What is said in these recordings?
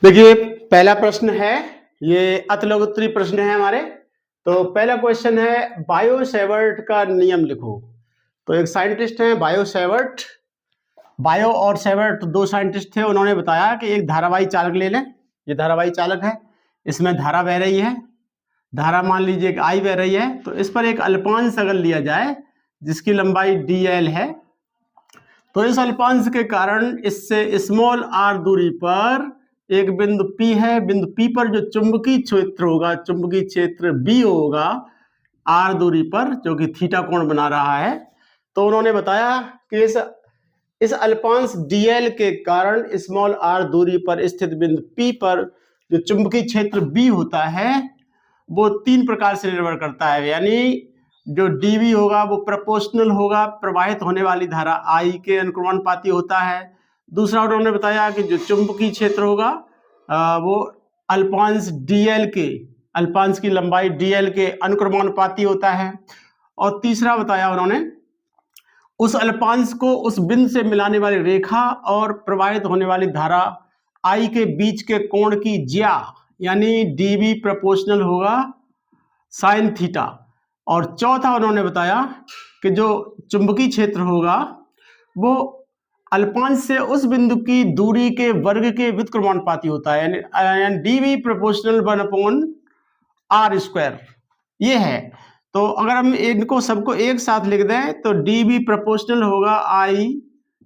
देखिए पहला प्रश्न है, ये अतिलघुत्तरीय प्रश्न है हमारे। तो पहला क्वेश्चन है बायो सेवर्ट का नियम लिखो। तो एक साइंटिस्ट हैं बायो सेवर्ट, बायो और सेवर्ट दो साइंटिस्ट थे। उन्होंने बताया कि एक धारावाही चालक ले लें। ये धारावाही चालक है, इसमें धारा बह रही है, धारा मान लीजिए कि आई बह रही है। तो इस पर एक अल्पांश अगर लिया जाए जिसकी लंबाई dl है, तो इस अल्पांश के कारण इससे स्मॉल r दूरी पर एक बिंदु P है। बिंदु P पर जो चुंबकीय क्षेत्र होगा, चुंबकीय क्षेत्र B होगा r दूरी पर, जो कि थीटा कोण बना रहा है। तो उन्होंने बताया कि इस अल्पांश dl के कारण स्मॉल r दूरी पर स्थित बिंदु P पर जो चुंबकीय क्षेत्र B होता है वो तीन प्रकार से निर्भर करता है। यानी जो dV होगा वो प्रोपोर्शनल होगा, प्रवाहित होने वाली धारा I के अनुक्रमानुपाती होता है। दूसरा उन्होंने बताया कि जो चुंबकीय क्षेत्र होगा वो अल्पांश dl के, अल्पांश की लंबाई dl के अनुक्रमानुपाती होता है। और तीसरा बताया उन्होंने उस अल्पांश को उस बिंदु से मिलाने वाली रेखा और प्रवाहित होने वाली धारा I के बीच के कोण की ज्या, यानी dV प्रोपोर्शनल होगा साइन थीटा। और चौथा उन्होंने बताया कि जो चुंबकीय क्षेत्र होगा वो अल्पांश से उस बिंदु की दूरी के वर्ग के व्युत्क्रमानुपाती होता है, यानी dV प्रोपोर्शनल 1/r²। ये है। तो अगर हम इनको सबको एक साथ लिख दें तो dV प्रोपोर्शनल होगा I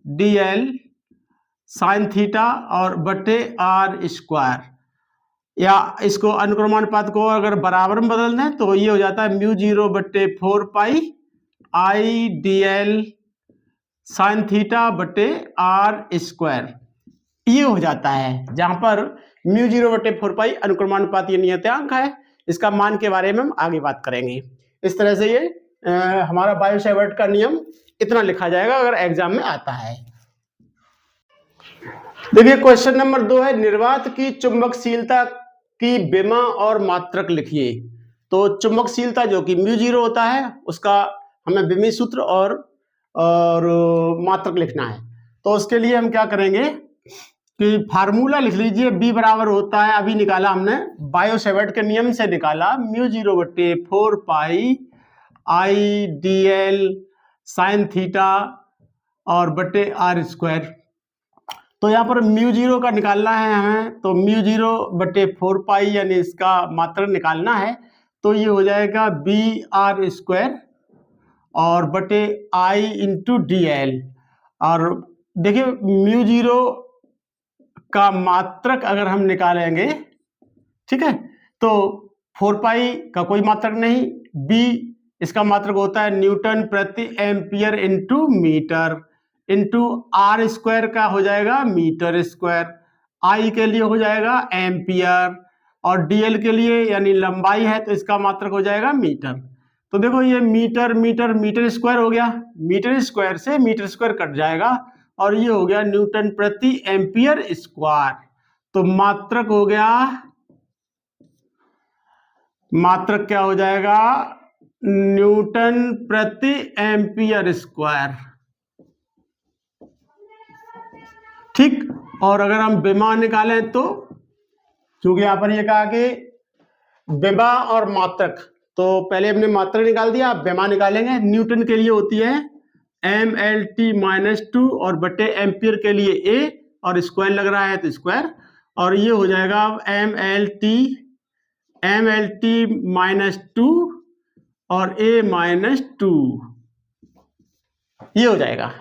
dl साइन थीटा और बटे r²। या इसको अनुक्रमानुपात को अगर बराबर में बदल दें तो ये हो जाता है μ0/4π I dl साइन थीटा बटे r²। ये हो जाता है, जहां पर μ0/4π अनुक्रमानुपातीय नियतांक है। इसका मान के बारे में हम आगे बात करेंगे। इस तरह से ये हमारा बायो सेवर्ट का नियम इतना लिखा जाएगा अगर एग्जाम में आता है। देखिए क्वेश्चन नंबर 2 है, निर्वात की चुंबकशीलता की विमा और मात्रक लिखिए। तो चुंबकशीलता जो कि μ0 होता है उसका हमें विमीय सूत्र और मात्रक लिखना है। तो उसके लिए हम क्या करेंगे कि फार्मूला लिख लीजिए। B बराबर होता है, अभी निकाला हमने, बायो सेवर्ट के नियम से निकाला, μ0/4π I dl साइन थीटा और बटे r²। तो यहाँ पर μ0 का निकालना है हमें, तो μ0/4π यानी इसका मात्रक निकालना है। तो ये हो जाएगा br² और बटे I इंटू dl। और देखिए μ0 का मात्रक अगर हम निकालेंगे, ठीक है, तो 4π का कोई मात्रक नहीं, b इसका मात्रक होता है न्यूटन प्रति ampere into metre, into r² का हो जाएगा मीटर स्क्वायर, I के लिए हो जाएगा एम्पियर और dl के लिए यानी लंबाई है तो इसका मात्रक हो जाएगा मीटर। तो देखो ये मीटर मीटर मीटर स्क्वायर हो गया, मीटर स्क्वायर से मीटर स्क्वायर कट जाएगा और ये हो गया न्यूटन प्रति एम्पियर स्क्वायर। तो मात्रक हो गया, मात्रक क्या हो जाएगा, न्यूटन प्रति एम्पियर स्क्वायर। ठीक। और अगर हम विमा निकालें तो, क्योंकि यहां पर ये कहा कि विमा और मात्रक, तो पहले हमने मात्रक निकाल दिया, अब विमा निकालेंगे। न्यूटन के लिए होती है mLT-2 और बटे एम्पियर के लिए a और स्क्वायर लग रहा है तो स्क्वायर, और ये हो जाएगा mLT-2 और a-2, ये हो जाएगा।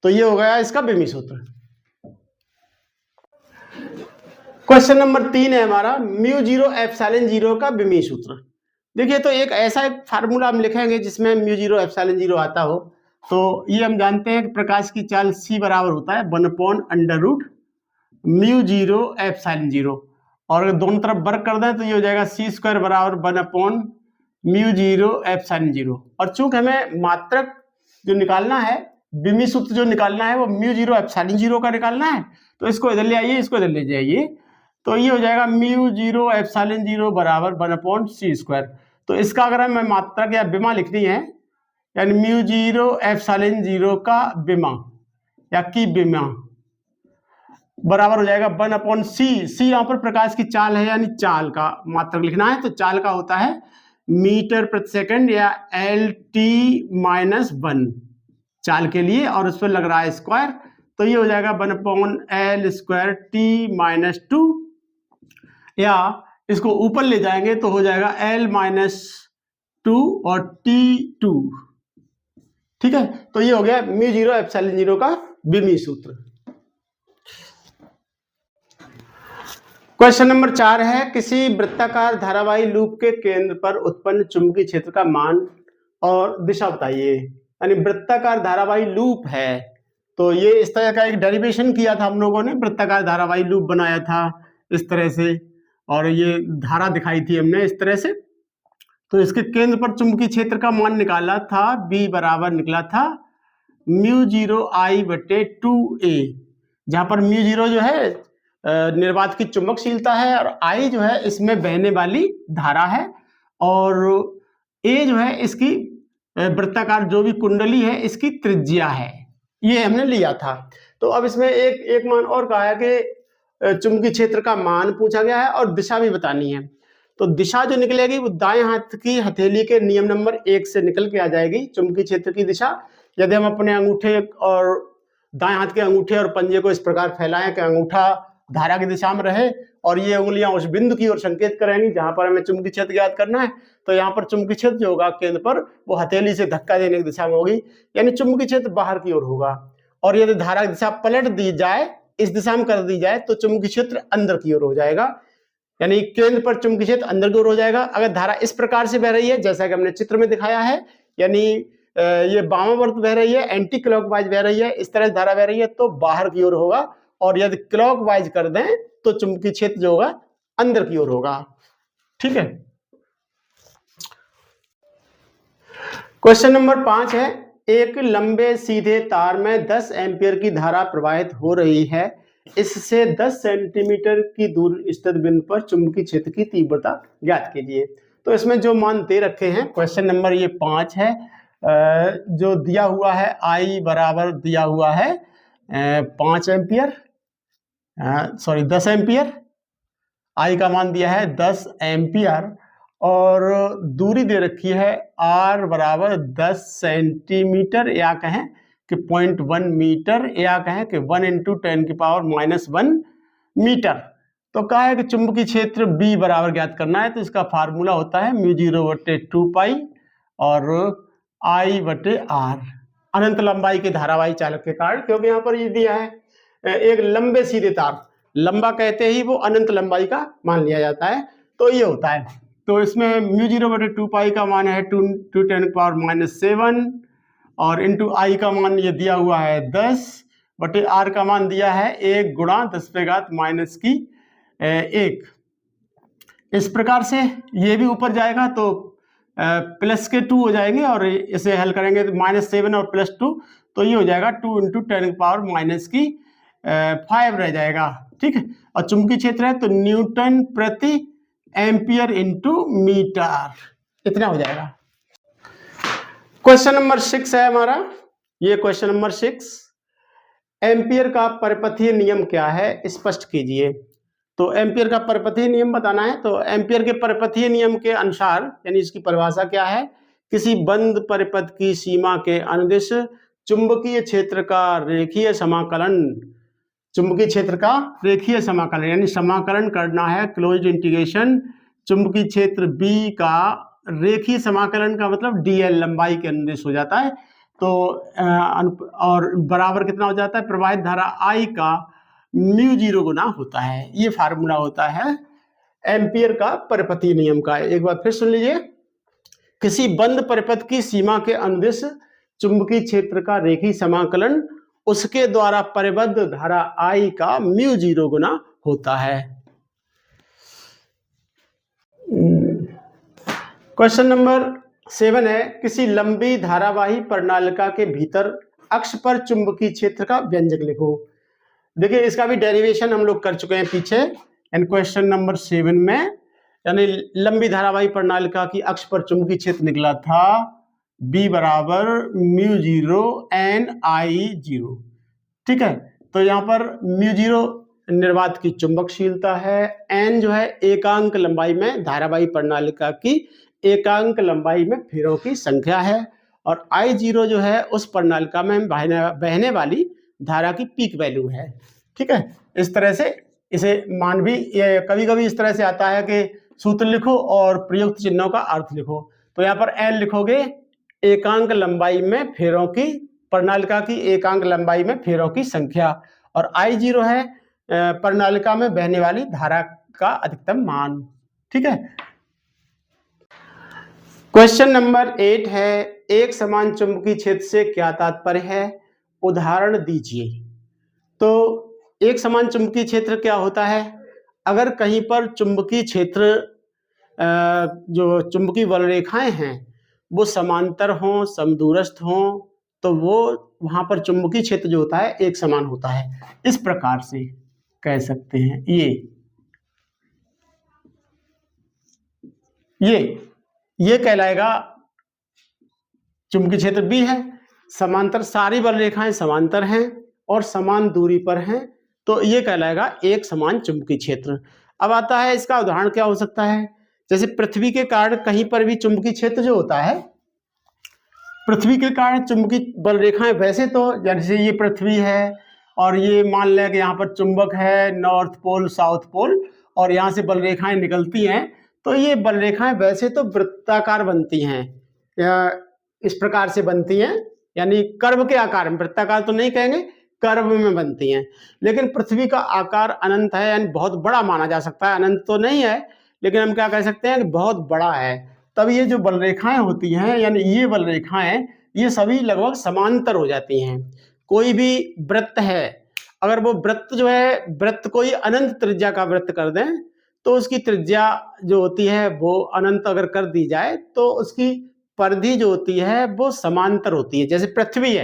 तो ये हो गया इसका विमीय सूत्र। क्वेश्चन नंबर 3 है हमारा, μ0ε0 का विमीय सूत्र। देखिए तो एक ऐसा एक फार्मूला हम लिखेंगे जिसमें μ0ε0 आता हो। तो ये हम जानते हैं कि प्रकाश की चाल c बराबर होता है 1/√μ0ε0, और अगर दोनों तरफ वर्ग कर दें तो ये हो जाएगा c² बराबर 1/μ0ε0। और चूंकि हमें मात्रक जो निकालना है, विमीय सूत्र जो निकालना है वो μ0ε0 का निकालना है, तो इसको इधर ले आइए, इसको इधर ले जाइए, तो ये हो जाएगा μ0ε0 बराबर 1/c²। तो इसका अगर हमें मात्रक या विमा लिखनी है, यानी μ0ε0 का विमा या की विमा, बराबर हो जाएगा 1/c। सी यहाँ पर प्रकाश की चाल है, यानी चाल का मात्रक लिखना है, तो चाल का होता है मीटर प्रति सेकंड या LT-1 चाल के लिए, और उस पर लग रहा है स्क्वायर, तो ये हो जाएगा 1/L²T-2, या इसको ऊपर ले जाएंगे तो हो जाएगा L-2 और T2। ठीक है, तो ये हो गया μ0 एप्सिलॉन 0 का विमीय सूत्र। क्वेश्चन नंबर 4 है, किसी वृत्ताकार धारावाही लूप के केंद्र पर उत्पन्न चुंबकीय क्षेत्र का मान और दिशा बताइए। यानी वृत्ताकार धारावाही लूप है, तो ये इस तरह का एक डेरिवेशन किया था हम लोगों ने, वृत्ताकार धारावाही लूप बनाया था इस तरह से, और ये धारा दिखाई थी हमने इस तरह से। तो इसके केंद्र पर चुंबकीय क्षेत्र का मान निकाला था, B बराबर निकला था μ0I/2a, जहां पर μ0 जो है निर्वात की चुंबकशीलता है, और I जो है इसमें बहने वाली धारा है, और A जो है इसकी वृत्ताकार जो भी कुंडली है इसकी त्रिज्या है, ये हमने लिया था। तो अब इसमें एक मान और कहा है कि चुंबकीय क्षेत्र का मान पूछा गया है और दिशा भी बतानी है। तो दिशा जो निकलेगी वो दाएं हाथ की हथेली के नियम नंबर 1 से निकल के आ जाएगी चुंबकीय क्षेत्र की दिशा। यदि हम अपने अंगूठे और दाएं हाथ के अंगूठे और पंजे को इस प्रकार फैलाएं कि अंगूठा धारा की दिशा में रहे और ये उंगलियां उस बिंदु की ओर संकेत करेंगी जहां पर हमें चुंबकीय क्षेत्र ज्ञात करना है, तो यहाँ पर चुंबकीय क्षेत्र जो होगा केंद्र पर वो हथेली से धक्का देने की दिशा में होगी, यानी चुंबकीय क्षेत्र बाहर की ओर होगा। और यदि धारा की दिशा पलट दी जाए, इस दिशा में कर दी जाए, तो चुंबकीय क्षेत्र अंदर की ओर हो जाएगा, यानी केंद्र पर चुंबकीय क्षेत्र अंदर की ओर हो जाएगा। अगर धारा इस प्रकार से बह रही है जैसा कि हमने चित्र में दिखाया है, यानी ये वामावर्त बह रही है, एंटी क्लॉकवाइज बह रही है, इस तरह से धारा बह रही है तो बाहर की ओर होगा, और यदि क्लॉकवाइज कर दें तो चुंबकीय क्षेत्र जो होगा अंदर की ओर होगा। ठीक है, क्वेश्चन नंबर 5 है, एक लंबे सीधे तार में 10 एम्पीयर की धारा प्रवाहित हो रही है, इससे 10 सेंटीमीटर की दूर स्थित बिंदु पर चुंबकीय क्षेत्र की तीव्रता ज्ञात कीजिए। तो इसमें जो मान दे रखे हैं, क्वेश्चन नंबर ये 5 है, जो दिया हुआ है I बराबर दिया हुआ है 5 एम्पियर, सॉरी 10 एम्पियर, I का मान दिया है 10 एम्पियर, और दूरी दे रखी है R बराबर 10 सेंटीमीटर, या कहें कि 0.1 मीटर, या कहें कि 1 × 10⁻⁻1 मीटर। तो कहा है कि चुंबकीय क्षेत्र B बराबर ज्ञात करना है, तो इसका फार्मूला होता है μ0/2π और I/R, अनंत लंबाई के धारावाही चालक के कारण, क्योंकि यहाँ पर ये दिया है एक लंबे सीधे तार, लंबा कहते ही वो अनंत लंबाई का मान लिया जाता है, तो ये होता है। तो इसमें μ0/2π का मान है 2 × 10⁻⁷, और इंटू I का मान ये दिया हुआ है 10, बटे R का मान दिया है 1 × 10⁻⁻1। इस प्रकार से ये भी ऊपर जाएगा तो प्लस के 2 हो जाएंगे, और इसे हल करेंगे तो -7 और +2, तो ये हो जाएगा 2 × 10⁻⁻5 रह जाएगा। ठीक है, और चुंबकीय क्षेत्र है तो न्यूटन प्रति एम्पियर इंटू मीटर, इतना हो जाएगा। क्वेश्चन नंबर 6 है हमारा, ये क्वेश्चन नंबर 6, एम्पियर का परिपथीय नियम क्या है, स्पष्ट कीजिए। तो एम्पियर का परिपथीय नियम बताना है, तो एम्पियर के परिपथीय नियम के अनुसार, यानी इसकी परिभाषा क्या है, किसी बंद परिपथ की सीमा के अनुदिश चुंबकीय क्षेत्र का रेखीय समाकलन, चुंबकीय क्षेत्र का रेखीय समाकलन, यानी समाकलन करना है, क्लोज्ड इंटीग्रेशन, चुंबकीय क्षेत्र B का रेखीय समाकलन का मतलब dl लंबाई के अनुदिश हो जाता है, तो और बराबर कितना हो जाता है, प्रवाहित धारा I का μ0 गुना होता है। ये फार्मूला होता है एम्पियर का परिपथीय नियम का। एक बार फिर सुन लीजिए, किसी बंद परिपथ की सीमा के अनुदिश चुंबकीय क्षेत्र का रेखीय समाकलन उसके द्वारा परिबद्ध धारा I का μ0 गुना होता है। क्वेश्चन नंबर 7 है, किसी लंबी धारावाही प्रणालिका के भीतर अक्ष पर चुंबकीय क्षेत्र का व्यंजक लिखो। देखिए इसका भी डेरिवेशन हम लोग कर चुके हैं पीछे, एंड क्वेश्चन नंबर 7 में, यानी लंबी धारावाही प्रणालिका की अक्ष पर चुंबकीय क्षेत्र निकला था B बराबर μ0 n I0। ठीक है, तो यहाँ पर μ0 निर्वात की चुंबकशीलता है, एन जो है एकांक लंबाई में धारावाही प्रणालिका की एकांक लंबाई में फेरों की संख्या है, और I0 जो है उस प्रणालिका में बहने वाली धारा की पीक वैल्यू है। ठीक है, इस तरह से इसे मान भी कभी कभी इस तरह से आता है कि सूत्र लिखो और प्रयुक्त चिन्हों का अर्थ लिखो। तो यहाँ पर एन लिखोगे एकांक लंबाई में फेरों की प्रणालिका की एकांक लंबाई में फेरों की संख्या, और I0 है प्रणालिका में बहने वाली धारा का अधिकतम मान। ठीक है। क्वेश्चन नंबर 8 है, एक समान चुंबकीय क्षेत्र से क्या तात्पर्य है, उदाहरण दीजिए। तो एक समान चुंबकीय क्षेत्र क्या होता है, अगर कहीं पर चुंबकीय क्षेत्र जो चुंबकीय बल रेखाएं हैं वो समांतर हों, समदूरस्थ हों, तो वो वहां पर चुंबकीय क्षेत्र जो होता है एक समान होता है। इस प्रकार से कह सकते हैं ये कहलाएगा चुंबकीय क्षेत्र बी है, समांतर सारी बल रेखाएं समांतर हैं और समान दूरी पर हैं, तो ये कहलाएगा एक समान चुंबकीय क्षेत्र। अब आता है इसका उदाहरण क्या हो सकता है, जैसे पृथ्वी के कारण कहीं पर भी चुंबकीय क्षेत्र जो होता है, पृथ्वी के कारण चुंबकीय बल रेखाएं वैसे तो जैसे ये पृथ्वी है और ये मान लें कि यहाँ पर चुंबक है नॉर्थ पोल साउथ पोल और यहाँ से बल रेखाएं निकलती हैं, तो ये बल रेखाएं वैसे तो वृत्ताकार बनती हैं या इस प्रकार से बनती हैं, यानी कर्व के आकार में, वृत्ताकार तो नहीं कहेंगे, कर्व में बनती हैं। लेकिन पृथ्वी का आकार अनंत है, यानी बहुत बड़ा माना जा सकता है, अनंत तो नहीं है लेकिन हम क्या कह सकते हैं कि बहुत बड़ा है। तब ये जो बल रेखाएं होती हैं, यानी ये बल रेखाएं, ये सभी लगभग समांतर हो जाती हैं। कोई भी वृत्त है, अगर वो वृत्त जो है, वृत्त कोई अनंत त्रिज्या का वृत्त कर दें तो उसकी त्रिज्या जो होती है वो अनंत अगर कर दी जाए तो उसकी परिधि जो होती है वो समांतर होती है। जैसे पृथ्वी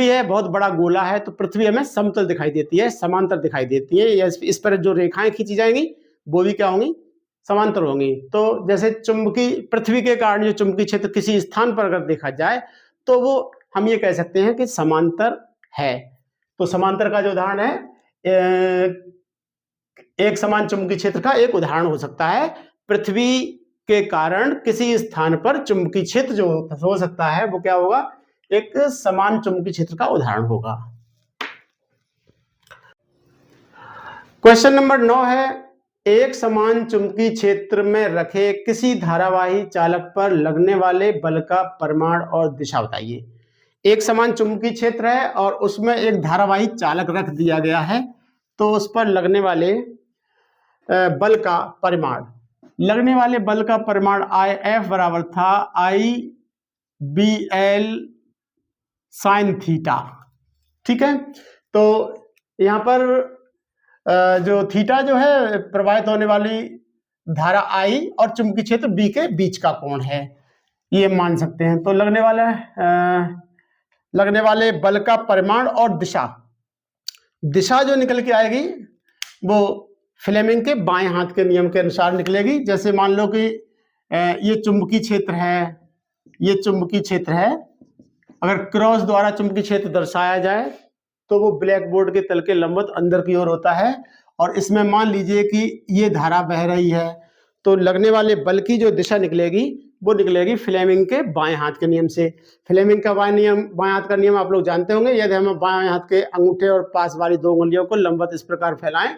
है बहुत बड़ा गोला है, तो पृथ्वी हमें समतल दिखाई देती है, समांतर दिखाई देती है, या इस पर जो रेखाएं खींची जाएंगी वो भी क्या होंगी, समांतर होंगी। तो जैसे चुंबकीय पृथ्वी के कारण जो चुंबकीय क्षेत्र किसी स्थान पर अगर देखा जाए तो वो हम ये कह सकते हैं कि समांतर है। तो समांतर का जो उदाहरण है, एक समान चुंबकीय क्षेत्र का एक उदाहरण हो सकता है, पृथ्वी के कारण किसी स्थान पर चुंबकीय क्षेत्र जो हो सकता है वो क्या होगा, एक समान चुंबकीय क्षेत्र का उदाहरण होगा। क्वेश्चन नंबर 9 है, एक समान चुंबकीय क्षेत्र में रखे किसी धारावाही चालक पर लगने वाले बल का परिमाण और दिशा बताइए। एक समान चुंबकीय क्षेत्र है और उसमें एक धारावाही चालक रख दिया गया है, तो उस पर लगने वाले बल का परिमाण, लगने वाले बल का परिमाण IF बराबर था IBL साइन थीटा। ठीक है, तो यहाँ पर जो थीटा जो है प्रवाहित होने वाली धारा I और चुंबकीय क्षेत्र B के बीच का कोण है, ये मान सकते हैं। तो लगने वाले बल का परिमाण और दिशा जो निकल के आएगी वो फ्लेमिंग के बाएं हाथ के नियम के अनुसार निकलेगी। जैसे मान लो कि ये चुंबकीय क्षेत्र है, अगर क्रॉस द्वारा चुंबकीय क्षेत्र दर्शाया जाए तो वो ब्लैक बोर्ड के तल के लंबवत अंदर की ओर होता है, और इसमें मान लीजिए कि ये धारा बह रही है, तो लगने वाले बल की जो दिशा निकलेगी वो निकलेगी फ्लेमिंग के बाएं हाथ के नियम से। फ्लेमिंग का बाएं हाथ का नियम आप लोग जानते होंगे। यदि हम बाएं हाथ के अंगूठे और पास वाली दो उंगलियों को लंबवत इस प्रकार फैलाएं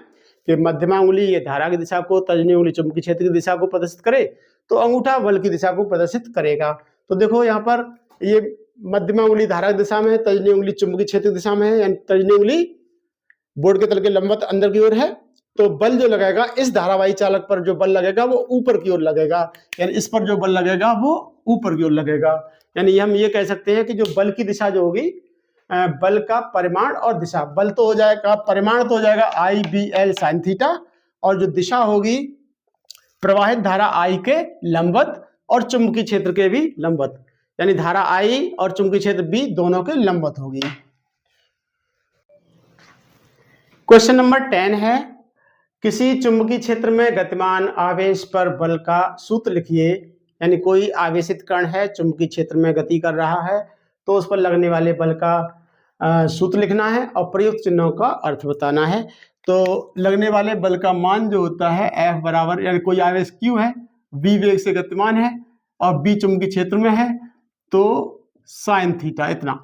कि मध्यमा उंगली ये धारा की दिशा को, तर्जनी उंगली चुंबकीय क्षेत्र की दिशा को प्रदर्शित करे, तो अंगूठा बल की दिशा को प्रदर्शित करेगा। तो देखो यहाँ पर ये मध्यमा उंगली धारा की दिशा में है, तर्जनी उंगली चुंबकीय क्षेत्र की दिशा में है, यानी तर्जनी उंगली बोर्ड के तल के लंबवत अंदर की ओर है। तो बल जो लगेगा इस धारावाही चालक पर, जो बल लगेगा वो ऊपर की ओर लगेगा, यानी इस पर जो बल लगेगा वो ऊपर की ओर लगेगा। यानी हम ये कह सकते हैं कि जो बल की दिशा जो होगी, बल का परिमाण और दिशा, बल तो हो जाएगा, परिमाण तो हो जाएगा IBL साइन थीटा, और जो दिशा होगी प्रवाहित धारा I के लंबवत और चुंबकीय क्षेत्र के भी लंबवत, यानी धारा I और चुंबकीय क्षेत्र B दोनों के लंबवत होगी। क्वेश्चन नंबर 10 है, किसी चुंबकीय क्षेत्र में गतिमान आवेश पर बल का सूत्र लिखिए। यानी कोई आवेशित कण है, चुंबकीय क्षेत्र में गति कर रहा है, तो उस पर लगने वाले बल का सूत्र लिखना है और प्रयुक्त चिन्हों का अर्थ बताना है। तो लगने वाले बल का मान जो होता है F बराबर, यानी कोई आवेश Q है, V वेग से गतिमान है और B चुंबकीय क्षेत्र में है, तो साइन थीटा इतना।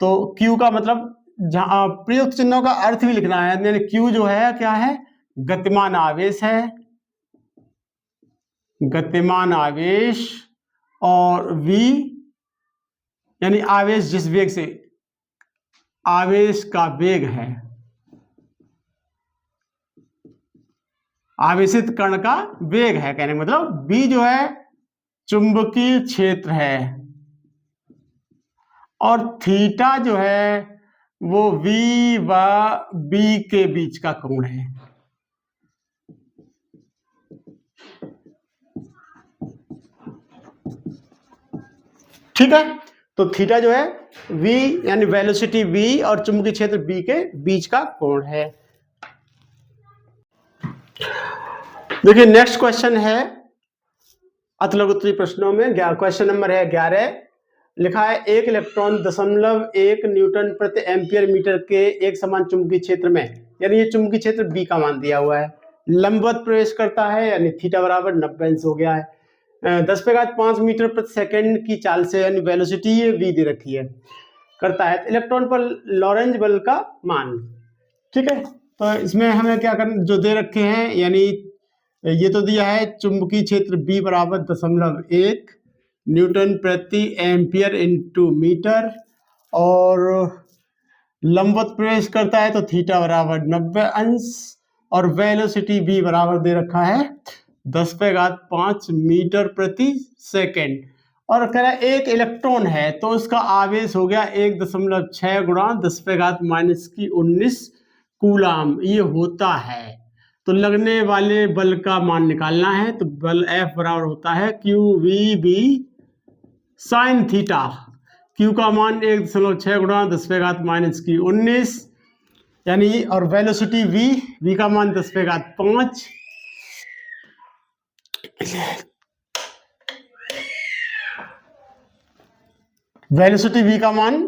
तो Q का मतलब जहां प्रयुक्त चिन्हों का अर्थ भी लिखना है, यानी Q जो है क्या है, गतिमान आवेश है, गतिमान आवेश, और V यानी आवेश जिस वेग से, आवेश का वेग है, आवेशित कण का वेग है, कहने का मतलब B जो है चुंबकीय क्षेत्र है और थीटा जो है वो V व B के बीच का कोण है। ठीक है, तो थीटा जो है V यानी वेलोसिटी V और चुंबकीय क्षेत्र B के बीच का कोण है। देखिए नेक्स्ट क्वेश्चन है अतलगुत्री प्रश्नों में, क्वेश्चन नंबर है 11। लिखा है 1 इलेक्ट्रॉन 0.1 न्यूटन प्रति एम्पियर मीटर के एक समान चुंबकीय क्षेत्र में, यानी ये चुंबकीय क्षेत्र B का मान दिया हुआ है, लंबवत प्रवेश करता है, यानी थीटा बराबर 90 अंश हो गया है, 10⁵ मीटर प्रति सेकंड की चाल से, यानी वेलोसिटी ये V दे रखी है, करता है इलेक्ट्रॉन पर लॉरेंज बल का मान। ठीक है, तो इसमें हमें क्या करना, जो दे रखे हैं, यानी ये तो दिया है चुंबकीय क्षेत्र B बराबर 0.1 न्यूटन प्रति एम्पियर इंटू मीटर, और लंबवत प्रवेश करता है तो थीटा बराबर 90 अंश, और वेलोसिटी V बराबर दे रखा है 10⁵ मीटर प्रति सेकंड, और कह रहा है एक इलेक्ट्रॉन है तो उसका आवेश हो गया 1.6 गुणा 10⁻⁻19 कूलाम ये होता है। तो लगने वाले बल का मान निकालना है, तो बल F बराबर होता है QVB साइन थीटा, Q का मान 1.6 गुणा 10⁻⁻19 यानी, और वेलोसिटी V का मान 10⁵, वेलोसिटी V का मान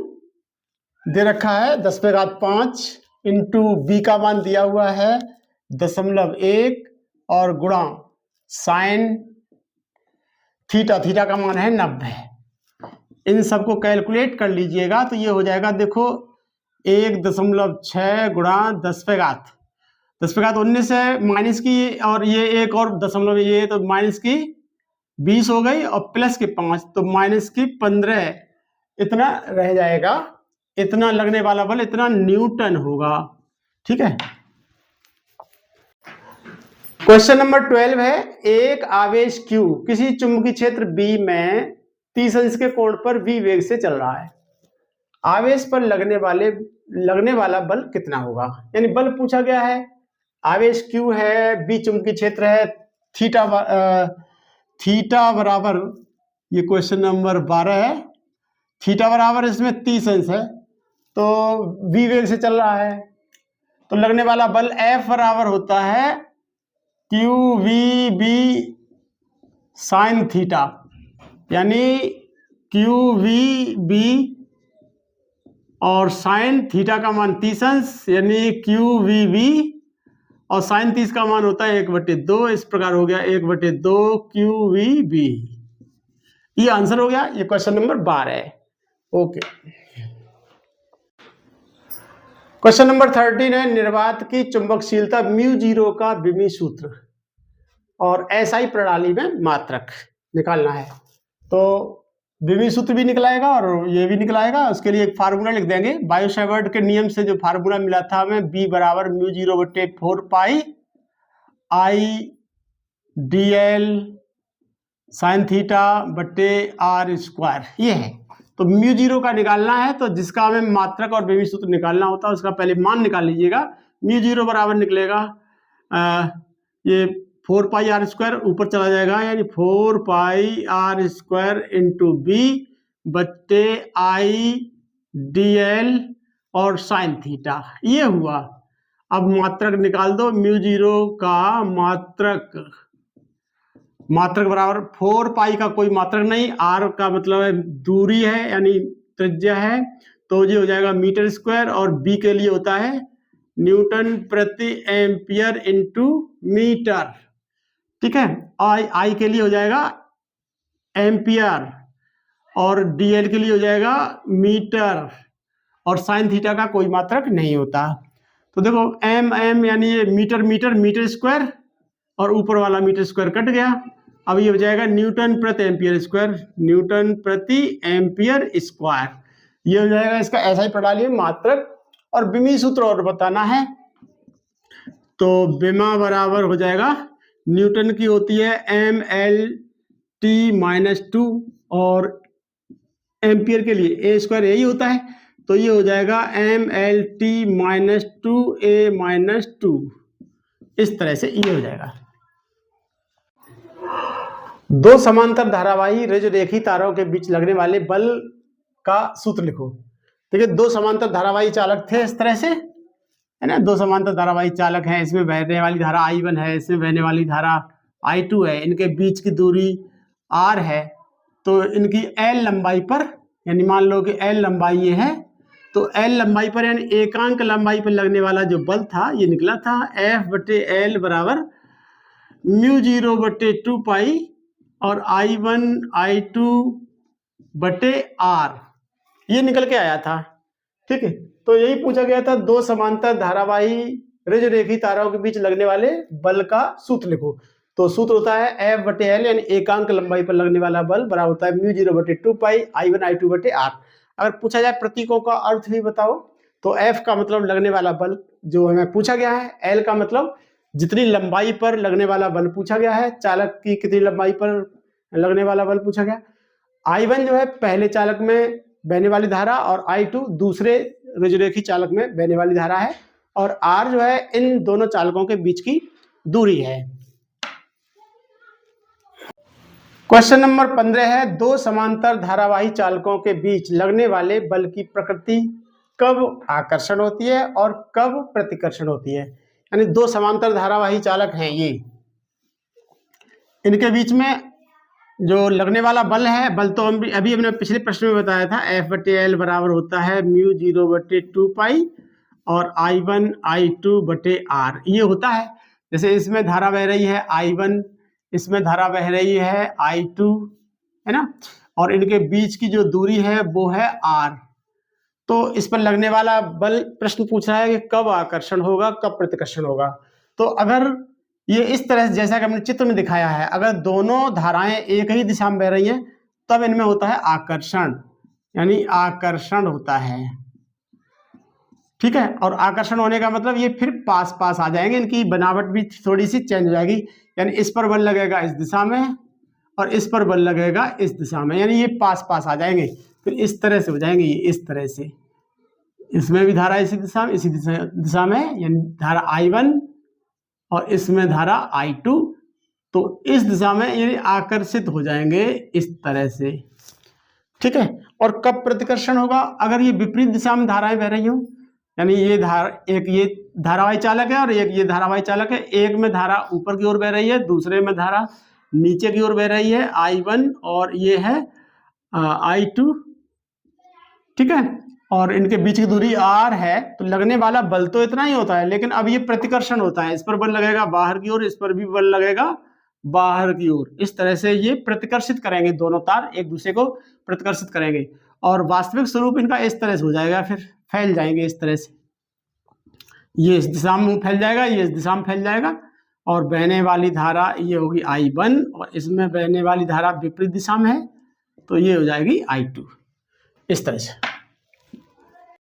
दे रखा है 10⁵, इंटू B का मान दिया हुआ है 0.1 और गुणा साइन थीटा का मान है 90। इन सबको कैलकुलेट कर लीजिएगा तो ये हो जाएगा, देखो 1.6 गुणा 10⁻19 है, माइनस की, और ये एक और दशमलव, ये तो माइनस की 20 हो गई और प्लस की 5 तो माइनस की 15, इतना रह जाएगा, इतना लगने वाला बल इतना न्यूटन होगा। ठीक है, क्वेश्चन नंबर 12 है एक आवेश Q किसी चुंबकीय क्षेत्र B में 30 अंश के कोण पर V वेग से चल रहा है, आवेश पर लगने वाला बल कितना होगा, यानी बल पूछा गया है, आवेश Q है, B चुंबकीय क्षेत्र है, थीटा बराबर, ये क्वेश्चन नंबर 12 है, थीटा बराबर इसमें 30 अंश है, तो V वेग से चल रहा है, तो लगने वाला बल F बराबर होता है QVB साइन थीटा, यानी QVB और साइन थीटा का मान 30 अंश, यानी QVB और साइन 30 का मान होता है 1/2, इस प्रकार हो गया 1/2 QVB। ये आंसर हो गया, ये क्वेश्चन नंबर 12 है। ओके, क्वेश्चन नंबर 13 है निर्वात की चुंबकशीलता μ0 का विमीय सूत्र और SI प्रणाली में मात्रक निकालना है। तो विमीय सूत्र भी निकलाएगा और ये भी निकलाएगा, उसके लिए एक फार्मूला लिख देंगे, बायो-सैवर्ट के नियम से जो फार्मूला मिला था हमें, B बराबर μ0/4 पाई I/dl साइन थीटा बटे r², ये है। तो μ0 का निकालना है, तो जिसका हमें मात्रक और विमीय सूत्र निकालना होता है उसका पहले मान निकाल लीजिएगा। μ0 बराबर निकलेगा ये 4 पाई r² ऊपर चला जाएगा, यानी 4 पाई r² इंटू B बट्टे I/dl और साइन थीटा, ये हुआ। अब मात्रक निकाल दो, μ0 का मात्रक बराबर 4 पाई का कोई मात्रक नहीं, r का मतलब है दूरी है, यानी त्रिज्या है, तो ये हो जाएगा मीटर स्क्वायर, और b के लिए होता है न्यूटन प्रति एम्पियर इंटू मीटर। ठीक है, आई के लिए हो जाएगा एम्पियर और डीएल के लिए हो जाएगा मीटर, और साइन थीटा का कोई मात्रक नहीं होता। तो देखो एम यानी ये मीटर मीटर मीटर स्क्वायर और ऊपर वाला मीटर स्क्वायर कट गया। अब ये हो जाएगा न्यूटन प्रति एम्पियर स्क्वायर, न्यूटन प्रति एम्पियर स्क्वायर। ये हो जाएगा इसका SI प्रणाली में मात्रक। और बिमी सूत्र और बताना है, तो बिमा बराबर हो जाएगा, न्यूटन की होती है ML/T-2 और एम्पियर के लिए ए स्क्वायर यही होता है, तो ये हो जाएगा ML/T-2A-2। इस तरह से ये हो जाएगा। दो समांतर धारावाही रजरेखी तारों के बीच लगने वाले बल का सूत्र लिखो। देखिए दो समांतर धारावाही चालक थे इस तरह से, है ना, दो समांतर धारावाही चालक हैं, इसमें बहने वाली धारा I1 है, इसमें बहने वाली धारा I2 है, इनके बीच की दूरी R है, तो इनकी L लंबाई पर, यानी मान लो कि L लंबाई ये है, तो L लंबाई पर यानी एकांक लंबाई पर लगने वाला जो बल था ये निकला था F/L बराबर μ0/2 पाई और I1 I2 बटे R, ये निकल के आया था। ठीक है, तो यही पूछा गया था, दो समांतर धारावाही रजरेखी तारों के बीच लगने वाले बल का सूत्र लिखो। तो सूत्र होता है F/L यानी एकांक लंबाई पर लगने वाला बल बराबर होता है μ0/2 पाई I1 I2 बटे R। अगर पूछा जाए प्रतीकों का अर्थ भी बताओ, तो F का मतलब लगने वाला बल जो हमें पूछा गया है, L का मतलब जितनी लंबाई पर लगने वाला बल पूछा गया है, चालक की कितनी लंबाई पर लगने वाला बल पूछा गया। I1 जो है पहले चालक में बहने वाली धारा और I2 दूसरे रजरेखी चालक में बहने वाली धारा है, और R जो है इन दोनों चालकों के बीच की दूरी है। क्वेश्चन नंबर 15 है, दो समांतर धारावाही चालकों के बीच लगने वाले बल की प्रकृति कब आकर्षण होती है और कब प्रतिकर्षण होती है। यानी दो समांतर धारावाही चालक हैं ये, इनके बीच में जो लगने वाला बल है, बल तो अभी हमने पिछले प्रश्न में बताया था, F/L बराबर होता है μ0/2 पाई और I1 I2 बटे R, ये होता है। जैसे इसमें धारा बह रही है I1, इसमें धारा बह रही है I2, है ना, और इनके बीच की जो दूरी है वो है R। तो इस पर लगने वाला बल प्रश्न पूछ रहा है कि कब आकर्षण होगा, कब प्रतिकर्षण होगा। तो अगर ये इस तरह से जैसा कि हमने चित्र में दिखाया है, अगर दोनों धाराएं एक ही दिशा में बह रही हैं तब इनमें होता है आकर्षण, यानी आकर्षण होता है। ठीक है, और आकर्षण होने का मतलब ये फिर पास पास आ जाएंगे, इनकी बनावट भी थोड़ी सी चेंज हो जाएगी, यानी इस पर बल लगेगा इस दिशा में और इस पर बल लगेगा इस दिशा में, यानी ये पास पास आ जाएंगे, फिर इस तरह से हो जाएंगे ये इस तरह से। इसमें भी धारा इसी दिशा में, इसी दिशा में, यानी धारा I1 और इसमें धारा I2, तो इस दिशा में ये आकर्षित हो जाएंगे इस तरह से। ठीक है, और कब प्रतिकर्षण होगा, अगर ये विपरीत दिशा में धाराएं बह रही हो, यानी ये ये धारावाही चालक है और एक ये धारावाही चालक है, एक में धारा ऊपर की ओर बह रही है, दूसरे में धारा नीचे की ओर बह रही है I1 और ये है I2। ठीक है, और इनके बीच की दूरी R है, तो लगने वाला बल तो इतना ही होता है, लेकिन अब ये प्रतिकर्षण होता है, इस पर बल लगेगा बाहर की ओर, इस पर भी बल लगेगा बाहर की ओर, इस तरह से ये प्रतिकर्षित करेंगे, दोनों तार एक दूसरे को प्रतिकर्षित करेंगे, और वास्तविक स्वरूप इनका इस तरह से हो जाएगा, फिर फैल जाएंगे इस तरह से, ये इस दिशा में फैल जाएगा, ये इस दिशा में फैल जाएगा, और बहने वाली धारा ये होगी I1 और इसमें बहने वाली धारा विपरीत दिशा में है, तो ये हो जाएगी I2, इस तरह से।